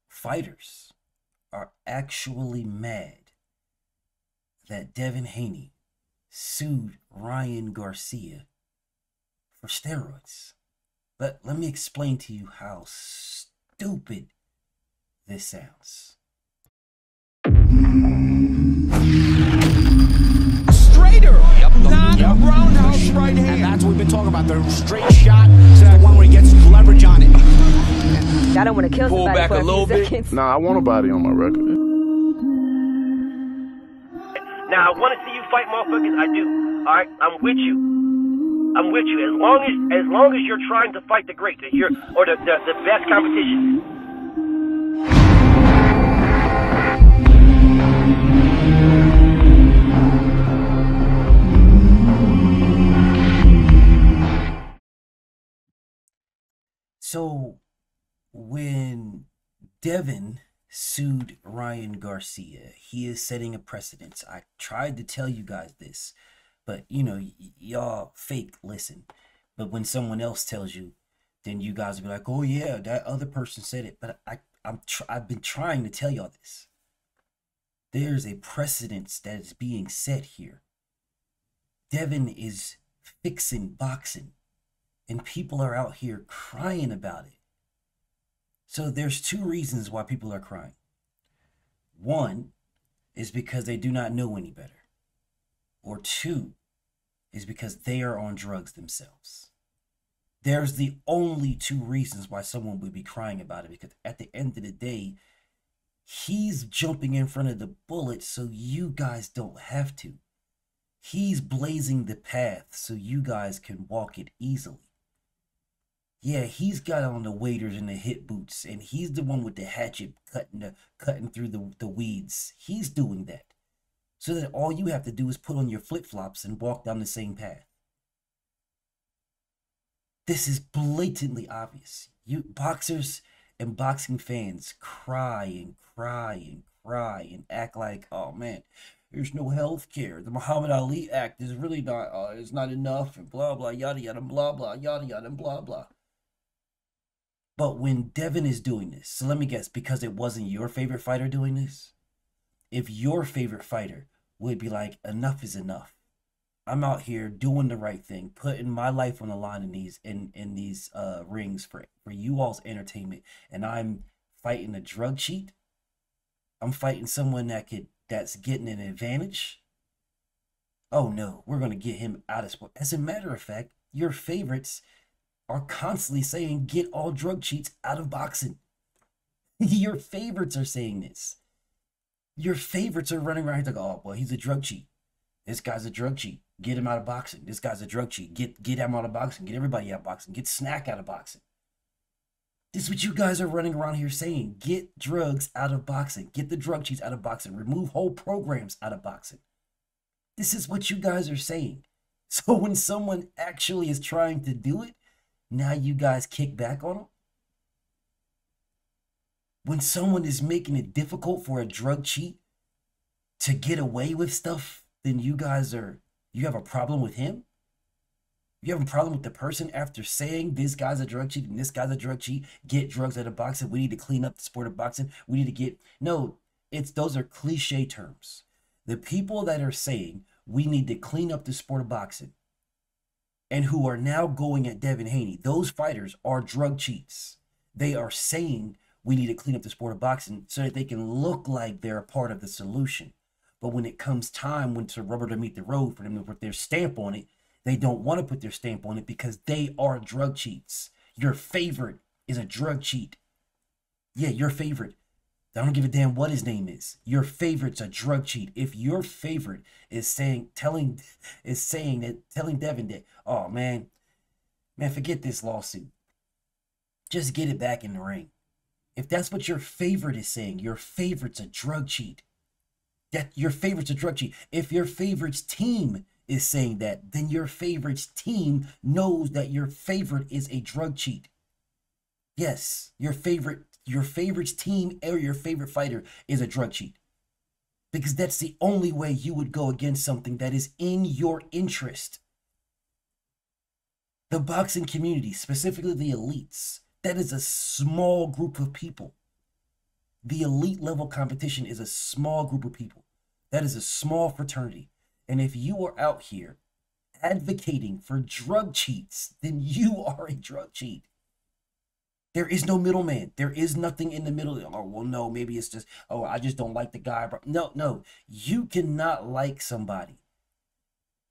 fighters are actually mad that Devin Haney sued Ryan Garcia for steroids. But let me explain to you how stupid this sounds. Straighter, not a roundhouse right hand. And that's what we've been talking about. The straight shot is the one where he gets leverage on it. I don't want to kill somebody back for a little bit. seconds. Nah, I want a body on my record. Now, I want to see you fight motherfuckers. I do. All right, I'm with you. I'm with you. As long as you're trying to fight the great, the best competition. So, when Devin sued Ryan Garcia, he is setting a precedence. I tried to tell you guys this, but you know, y'all fake listen. But when someone else tells you, then you guys will be like, oh yeah, that other person said it. But I've been trying to tell y'all this. There's a precedence that is being set here. Devin is fixing boxing, and people are out here crying about it. So there's two reasons why people are crying. One is because they do not know any better. Or two is because they are on drugs themselves. There's the only two reasons why someone would be crying about it, because at the end of the day, he's jumping in front of the bullet so you guys don't have to. He's blazing the path so you guys can walk it easily. Yeah, he's got on the waders and the hip boots, and he's the one with the hatchet cutting through the weeds. He's doing that. So that all you have to do is put on your flip-flops and walk down the same path. This is blatantly obvious. You boxers and boxing fans cry and cry and cry and act like, oh man, there's no health care. The Muhammad Ali Act is really not, it's not enough, and blah, blah, yada, yada, blah, blah, yada, yada, blah, blah. But when Devin is doing this, so let me guess, because it wasn't your favorite fighter doing this? If your favorite fighter would be like, enough is enough. I'm out here doing the right thing, putting my life on the line in these rings for you all's entertainment, and I'm fighting a drug cheat. I'm fighting someone that's getting an advantage. Oh no, we're gonna get him out of sport. As a matter of fact, your favorites are constantly saying, get all drug cheats out of boxing. Your favorites are saying this. Your favorites are running around here like, oh boy, he's a drug cheat. This guy's a drug cheat. Get him out of boxing. This guy's a drug cheat. Get him out of boxing. Get everybody out of boxing. Get Snack out of boxing. This is what you guys are running around here saying. Get drugs out of boxing. Get the drug cheats out of boxing. Remove whole programs out of boxing. This is what you guys are saying. So when someone actually is trying to do it, now you guys kick back on them? When someone is making it difficult for a drug cheat to get away with stuff, then you have a problem with him? You have a problem with the person after saying this guy's a drug cheat and this guy's a drug cheat, get drugs out of boxing, we need to clean up the sport of boxing, we need to get... No, those are cliche terms. The people that are saying we need to clean up the sport of boxing and who are now going at Devin Haney, those fighters are drug cheats. They are saying we need to clean up the sport of boxing so that they can look like they're a part of the solution. But when it comes time when to rubber to meet the road for them to put their stamp on it, they don't want to put their stamp on it because they are drug cheats. Your favorite is a drug cheat. Yeah, your favorite. I don't give a damn what his name is. Your favorite's a drug cheat. If your favorite is telling Devin that, oh man, forget this lawsuit. Just get it back in the ring. If that's what your favorite is saying, your favorite's a drug cheat. That your favorite's a drug cheat. If your favorite's team is saying that, then your favorite's team knows that your favorite is a drug cheat. Yes, your favorite's team or your favorite fighter is a drug cheat. Because that's the only way you would go against something that is in your interest. The boxing community, specifically the elites, That is a small group of people. The elite level competition is a small group of people. That is a small fraternity. And if you are out here advocating for drug cheats, then you are a drug cheat. There is no middleman. There is nothing in the middle. Oh, well, no, maybe it's just, oh, I just don't like the guy. Bro. No. You cannot like somebody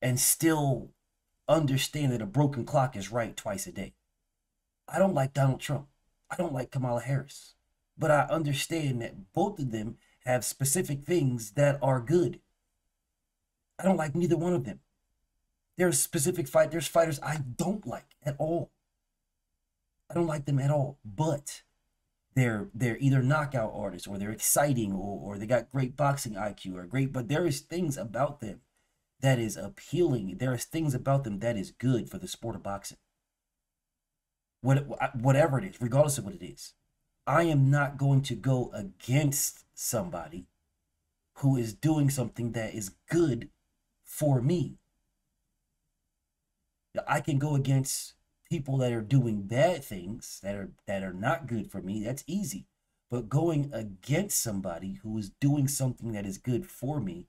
and still understand that a broken clock is right twice a day. I don't like Donald Trump. I don't like Kamala Harris. But I understand that both of them have specific things that are good. I don't like neither one of them. There's fighters I don't like at all. I don't like them at all, but they're either knockout artists or they're exciting or they got great boxing IQ or great, but there is things about them that is appealing. There is things about them that is good for the sport of boxing. Whatever it is, regardless of what it is. I am not going to go against somebody who is doing something that is good for me. I can go against people that are doing bad things that are not good for me. That's easy. But going against somebody who is doing something that is good for me,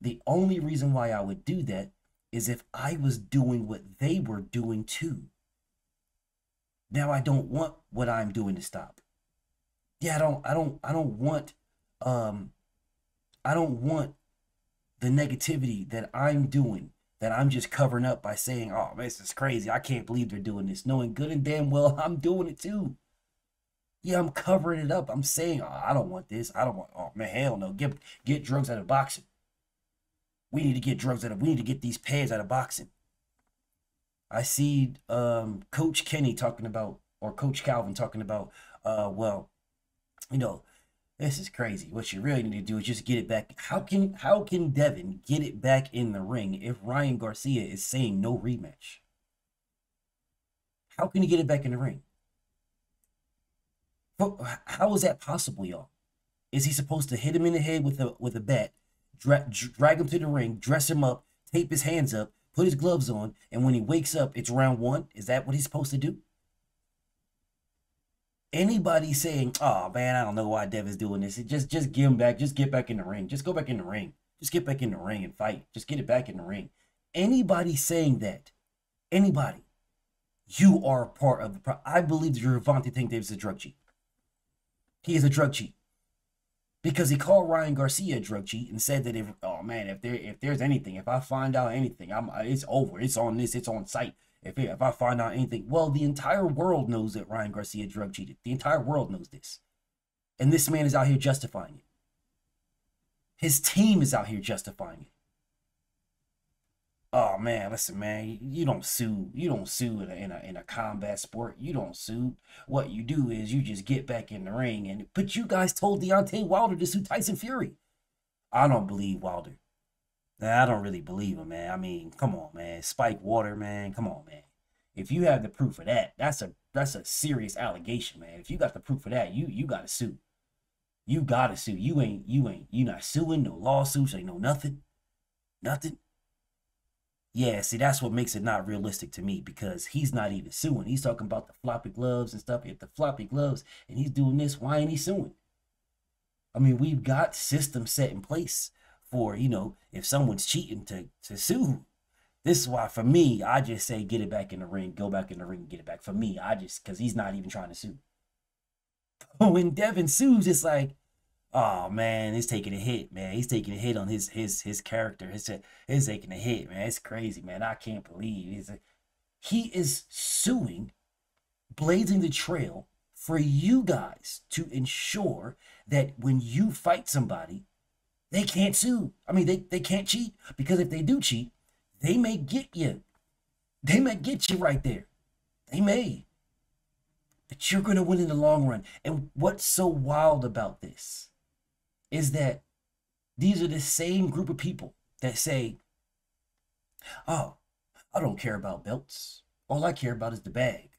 the only reason why I would do that is if I was doing what they were doing too. Now I don't want what I'm doing to stop. Yeah, I don't want the negativity that I'm doing, that I'm just covering up by saying, oh, man, this is crazy. I can't believe they're doing this, knowing good and damn well I'm doing it too. Yeah, I'm covering it up. I'm saying, oh, I don't want this. I don't want, oh, man, hell no. Get drugs out of boxing. We need to get these pads out of boxing. I see Coach Kenny talking about, or Coach Calvin talking about, well, you know, this is crazy. What you really need to do is just get it back. How can Devin get it back in the ring if Ryan Garcia is saying no rematch? How can he get it back in the ring? How is that possible, y'all? Is he supposed to hit him in the head with a bat, drag him to the ring, dress him up, tape his hands up, put his gloves on, and when he wakes up, it's round one? Is that what he's supposed to do? Anybody saying, oh, man, I don't know why Devin's doing this. Just give him back. Just get back in the ring. Just go back in the ring. Just get back in the ring and fight. Just get it back in the ring. Anybody saying that, anybody, you are a part of the problem. I believe that Gervonta Tank Davis is a drug cheat. He is a drug cheat. Because he called Ryan Garcia a drug cheat and said that if there's anything, if I find out anything, it's over. It's on this. It's on site. If I find out anything, well, the entire world knows that Ryan Garcia drug cheated. The entire world knows this. And this man is out here justifying it. His team is out here justifying it. Oh, man, listen, man, you don't sue. You don't sue in a combat sport. You don't sue. What you do is you just get back in the ring. But you guys told Deontay Wilder to sue Tyson Fury. I don't believe Wilder. I don't really believe him, man. I mean, come on, man. Spike Water, man. Come on, man. If you have the proof of that, that's a serious allegation, man. If you got the proof of that, you gotta sue. You gotta sue. You not suing, no lawsuits, ain't no nothing. Nothing. Yeah, see, that's what makes it not realistic to me, because he's not even suing. He's talking about the floppy gloves and stuff. If the floppy gloves and he's doing this, why ain't he suing? I mean, we've got systems set in place for, if someone's cheating to sue. This is why, for me, I just say get it back in the ring, go back in the ring and get it back. For me, because he's not even trying to sue. But when Devin sues, it's like, oh, man, he's taking a hit, man. He's taking a hit on his character. He's taking a hit, man. It's crazy, man. I can't believe he is suing, blazing the trail for you guys to ensure that when you fight somebody, they can't sue. I mean, they can't cheat, because if they do cheat, they may get you. They may get you right there. They may. But you're going to win in the long run. And what's so wild about this is that these are the same group of people that say, oh, I don't care about belts. All I care about is the bag.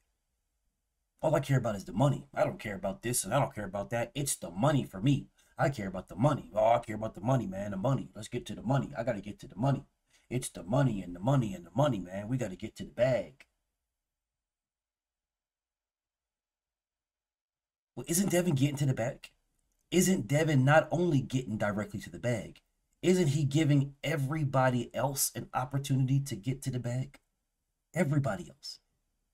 All I care about is the money. I don't care about this and I don't care about that. It's the money for me. I care about the money. Oh, I care about the money, man. The money. Let's get to the money. I got to get to the money. It's the money and the money and the money, man. We got to get to the bag. Well, isn't Devin getting to the bag? Isn't Devin not only getting directly to the bag, isn't he giving everybody else an opportunity to get to the bag? Everybody else.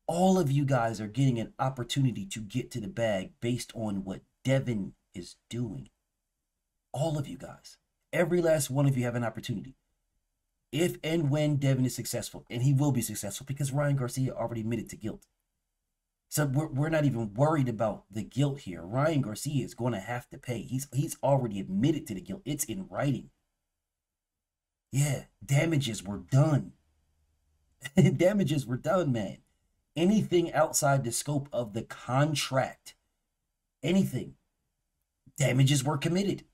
All of you guys are getting an opportunity to get to the bag based on what Devin is doing. All of you guys. Every last one of you have an opportunity. If and when Devin is successful, and he will be successful because Ryan Garcia already admitted to guilt. So we're not even worried about the guilt here. Ryan Garcia is going to have to pay. He's already admitted to the guilt. It's in writing. Yeah, damages were done. Damages were done, man. Anything outside the scope of the contract, anything, damages were committed.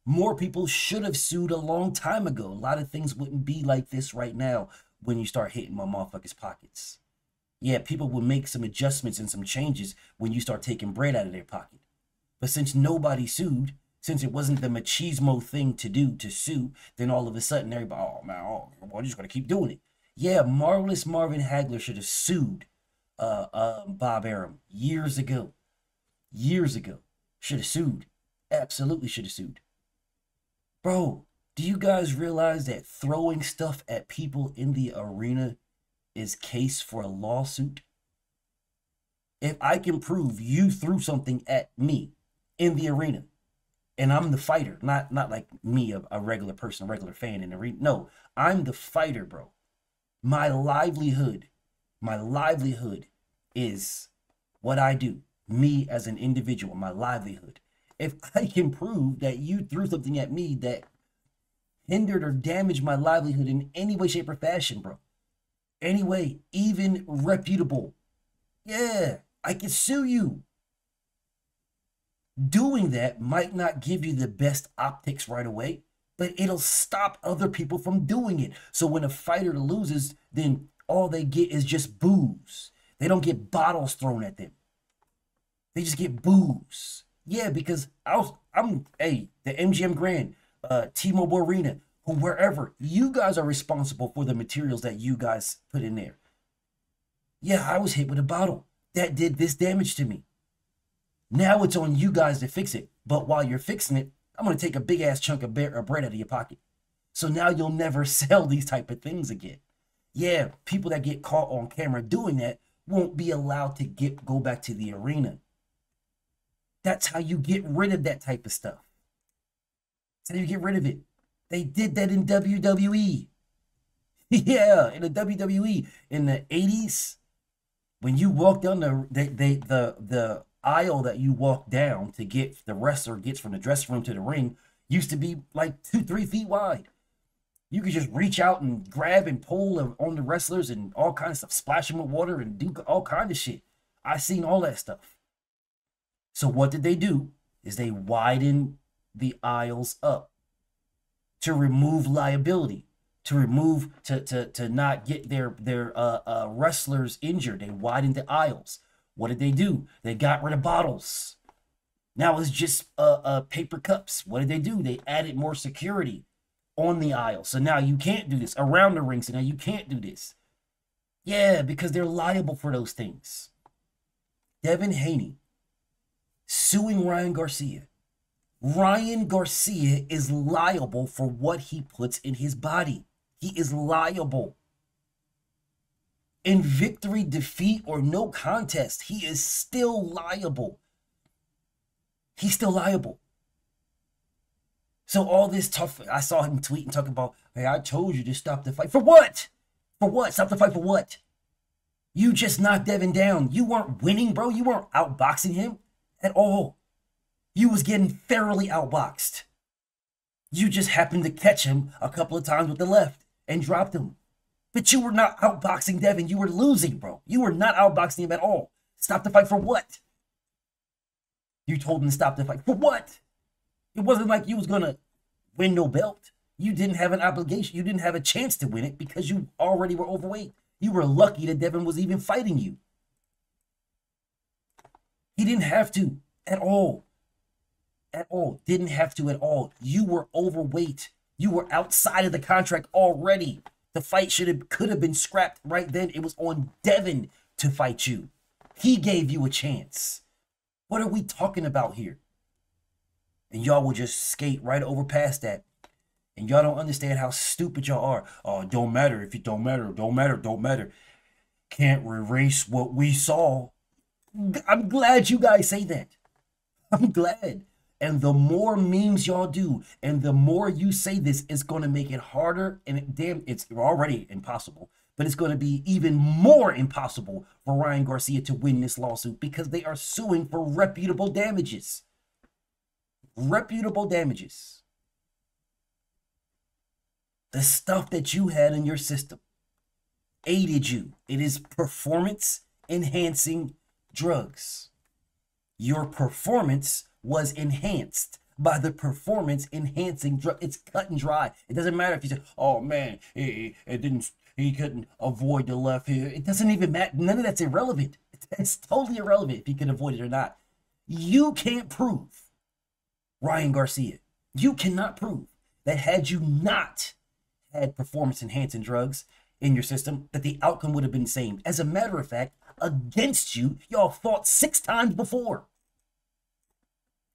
More people should have sued a long time ago. A lot of things wouldn't be like this right now when you start hitting my motherfuckers' pockets. Yeah, people will make some adjustments and some changes when you start taking bread out of their pocket. But since nobody sued, since it wasn't the machismo thing to do to sue, then all of a sudden everybody, oh man, we're just going to keep doing it. Yeah, Marvelous Marvin Hagler should have sued Bob Arum years ago. Years ago. Should have sued. Absolutely should have sued. Bro, do you guys realize that throwing stuff at people in the arena is case for a lawsuit? If I can prove you threw something at me in the arena, and I'm the fighter, not like me, a regular person, a regular fan in the arena. No, I'm the fighter, bro. My livelihood is what I do. Me as an individual, my livelihood. If I can prove that you threw something at me that hindered or damaged my livelihood in any way, shape, or fashion, bro. Any way, even reputable. Yeah, I can sue you. Doing that might not give you the best optics right away, but it'll stop other people from doing it. So when a fighter loses, then all they get is just boos. They don't get bottles thrown at them. They just get boos. Yeah, because the MGM Grand, T-Mobile Arena, or wherever, you guys are responsible for the materials that you guys put in there. Yeah, I was hit with a bottle that did this damage to me. Now it's on you guys to fix it. But while you're fixing it, I'm going to take a big ass chunk of bread out of your pocket. So now you'll never sell these type of things again. Yeah, people that get caught on camera doing that won't be allowed to go back to the arena. That's how you get rid of that type of stuff. That's how you get rid of it. They did that in WWE. Yeah, in the WWE in the 80s, when you walk down the aisle that you walk down to get the wrestler gets from the dressing room to the ring used to be like 2-3 feet wide. You could just reach out and grab and pull on the wrestlers and all kinds of stuff, splash them with water and do all kinds of shit. I seen all that stuff. So what did they do is they widened the aisles up to remove liability, to not get their wrestlers injured. They widened the aisles. What did they do? They got rid of bottles. Now it's just paper cups. What did they do? They added more security on the aisle. So now you can't do this around the ring. So now you can't do this. Yeah, because they're liable for those things. Devin Haney suing Ryan Garcia. Ryan Garcia is liable for what he puts in his body. He is liable. In victory, defeat, or no contest, he is still liable. He's still liable. So all this tough, I saw him tweet and talk about, hey, I told you to stop the fight. For what? For what? Stop the fight for what? You just knocked Devin down. You weren't winning, bro. You weren't outboxing him at all. You was getting thoroughly outboxed. You just happened to catch him a couple of times with the left and dropped him. But you were not outboxing Devin. You were losing, bro. You were not outboxing him at all. Stop the fight for what? You told him to stop the fight. For what? It wasn't like you was going to win no belt. You didn't have an obligation. You didn't have a chance to win it because you already were overweight. You were lucky that Devin was even fighting you. He didn't have to at all. At all. Didn't have to at all. You were overweight. You were outside of the contract already. The fight could have been scrapped right then. It was on Devin to fight you. He gave you a chance. What are we talking about here? And y'all will just skate right over past that. And y'all don't understand how stupid y'all are. Oh, it don't matter. If it don't matter, don't matter, don't matter. Can't erase what we saw. I'm glad you guys say that. I'm glad. And the more memes y'all do, and the more you say this, it's going to make it harder. And it's already impossible. But it's going to be even more impossible for Ryan Garcia to win this lawsuit because they are suing for reputable damages. Reputable damages. The stuff that you had in your system aided you. It is performance enhancing drugs. Your performance was enhanced by the performance enhancing drug. It's cut and dry. It doesn't matter if you say, oh man, he couldn't avoid the left here. It doesn't even matter. None of that's irrelevant. It's totally irrelevant if he could avoid it or not. You can't prove, Ryan Garcia, you cannot prove that had you not had performance enhancing drugs in your system, that the outcome would have been the same. As a matter of fact, against you, y'all fought 6 times before.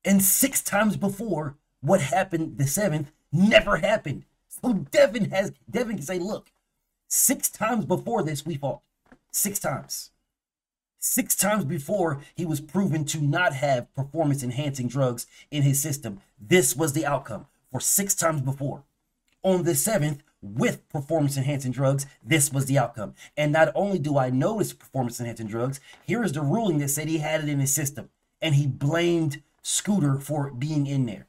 And 6 times before, what happened the 7th never happened. So Devin can say, look, 6 times before this, we fought. 6 times. 6 times before he was proven to not have performance enhancing drugs in his system. This was the outcome for 6 times before. On the 7th, with performance enhancing drugs, this was the outcome. And not only do I know it's performance enhancing drugs, here is the ruling that said he had it in his system. And he blamed Scooter for being in there.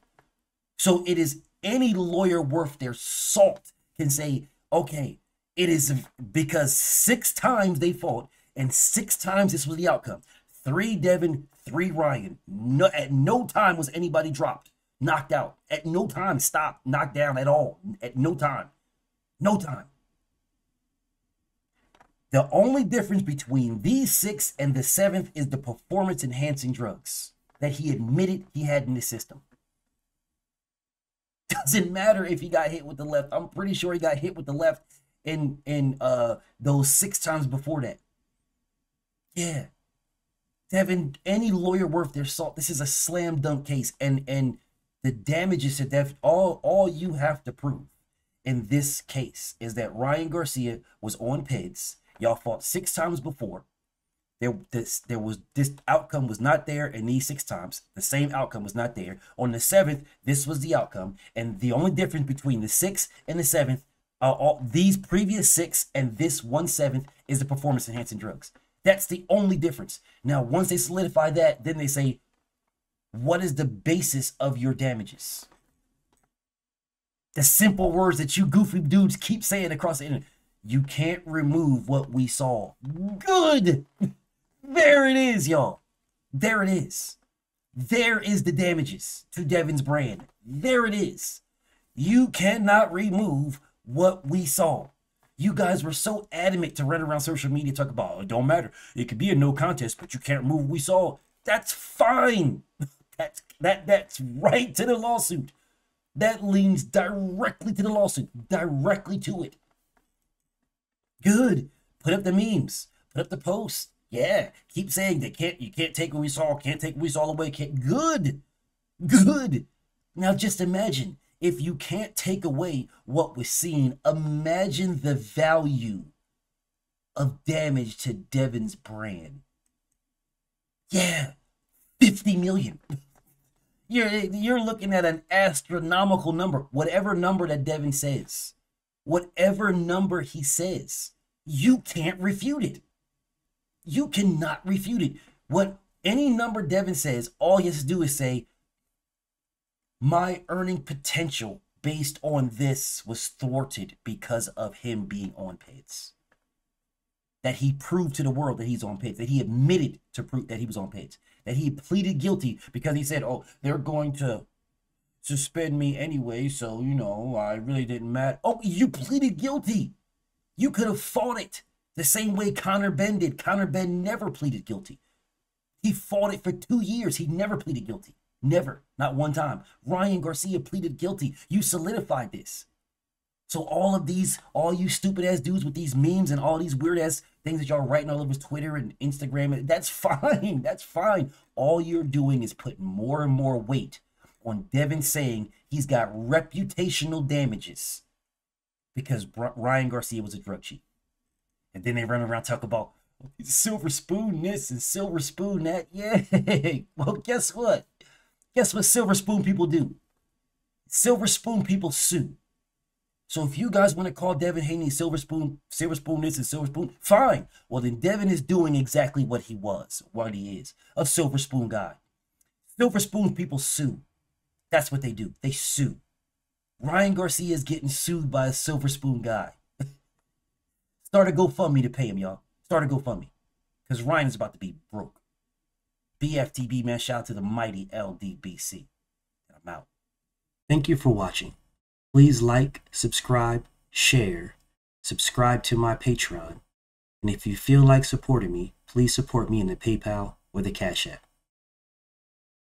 So it is any lawyer worth their salt can say, okay, it is because 6 times they fought and 6 times this was the outcome. 3 Devin, 3 Ryan. No, at no time was anybody dropped, knocked out. At no time stopped, knocked down at all. At no time. No time. The only difference between these 6 and the 7th is the performance enhancing drugs that he admitted he had in his system. Doesn't matter if he got hit with the left. I'm pretty sure he got hit with the left in those 6 times before that. Yeah. Devin, any lawyer worth their salt, this is a slam dunk case. And the damages to Devin, all you have to prove in this case is that Ryan Garcia was on PEDS. Y'all fought 6 times before. This outcome was not there in these 6 times. The same outcome was not there. On the 7th, this was the outcome. And the only difference between the 6th and the 7th, these previous 6 and this 1/7 is the performance enhancing drugs. That's the only difference. Now, once they solidify that, then they say, what is the basis of your damages? The simple words that you goofy dudes keep saying across the internet. You can't remove what we saw. Good. There it is, y'all. There it is. There is the damages to Devin's brand. There it is. You cannot remove what we saw. You guys were so adamant to run around social media talk about, it don't matter. It could be a no contest, but you can't remove what we saw. That's fine. That's right to the lawsuit. That leans directly to the lawsuit. Directly to it. Good. Put up the memes. Put up the posts. Yeah. Keep saying that you can't take what we saw. Can't take what we saw away. Good. Good. Now just imagine if you can't take away what was seen. Imagine the value of damage to Devin's brand. Yeah. 50 million. You're looking at an astronomical number. Whatever number that Devin says. Whatever number he says. You can't refute it. You cannot refute it. What any number Devin says, all he has to do is say, my earning potential based on this was thwarted because of him being on PEDS. That he proved to the world that he's on PEDS. That he admitted to prove that he was on PEDS. That he pleaded guilty because he said, oh, they're going to suspend me anyway, so, you know, I really didn't matter. Oh, you pleaded guilty. You could have fought it the same way Conor Benn did. Conor Benn never pleaded guilty. He fought it for 2 years. He never pleaded guilty. Never. Not one time. Ryan Garcia pleaded guilty. You solidified this. So all you stupid ass dudes with these memes and all these weird ass things that y'all writing all over Twitter and Instagram, that's fine. That's fine. All you're doing is putting more and more weight on Devin saying he's got reputational damages because Ryan Garcia was a drug cheat. And then they run around talk about silver spoon this and silver spoon that. Yeah. Well, guess what? Guess what silver spoon people do? Silver spoon people sue. So if you guys want to call Devin Haney silver spoon this and silver spoon, fine. Well, then Devin is doing exactly what he is, a silver spoon guy. Silver spoon people sue. That's what they do. They sue. Ryan Garcia is getting sued by a silver spoon guy. Start a GoFundMe to pay him, y'all. Start a GoFundMe. Because Ryan is about to be broke. BFTB, man. Shout out to the mighty LDBC. I'm out. Thank you for watching. Please like, subscribe, share, subscribe to my Patreon. And if you feel like supporting me, please support me in the PayPal or the Cash App.